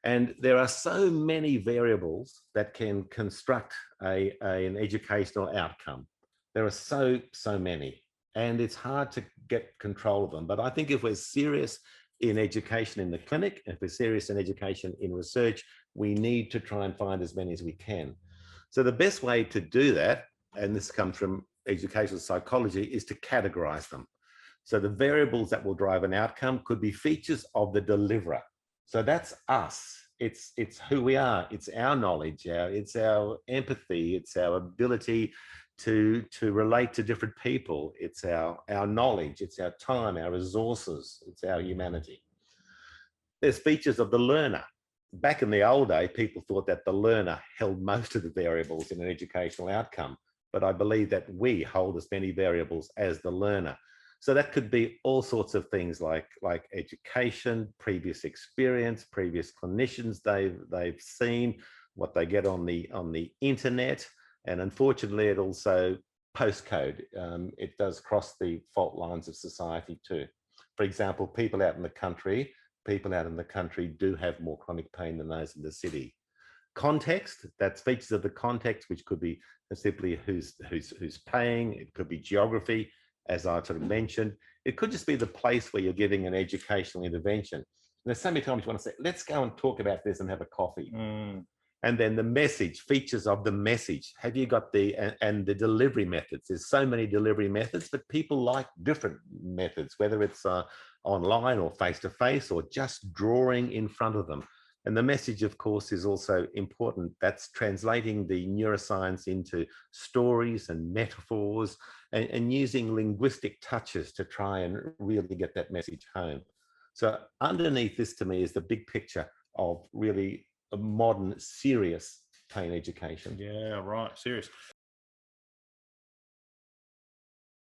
And there are so many variables that can construct an educational outcome. There are so many, and it's hard to get control of them. But I think if we're serious in education in the clinic, if we're serious in education in research, we need to try and find as many as we can. So the best way to do that, and this comes from educational psychology, is to categorize them. So the variables that will drive an outcome could be features of the deliverer. So that's us. It's who we are. It's our knowledge. It's our empathy. It's our ability to relate to different people. It's our knowledge. It's our time, our resources. It's our humanity. There's features of the learner. Back in the old day, people thought that the learner held most of the variables in an educational outcome, but I believe that we hold as many variables as the learner. So that could be all sorts of things like education, previous experience, previous clinicians they've seen, what they get on the internet, and unfortunately, it also postcode. It does cross the fault lines of society too. For example, people out in the country do have more chronic pain than those in the city. Context, that's features of the context, which could be simply who's paying. It could be geography, as I sort of mentioned. It could just be the place where you're giving an educational intervention. And there's so many times you want to say, let's go and talk about this and have a coffee. And then the message, features of the message. Have you got and the delivery methods? There's so many delivery methods, but people like different methods, whether it's online or face-to-face or just drawing in front of them. And the message, of course, is also important. That's translating the neuroscience into stories and metaphors and using linguistic touches to try and really get that message home. So underneath this, to me, is the big picture of really a modern, serious pain education. Yeah, right, serious.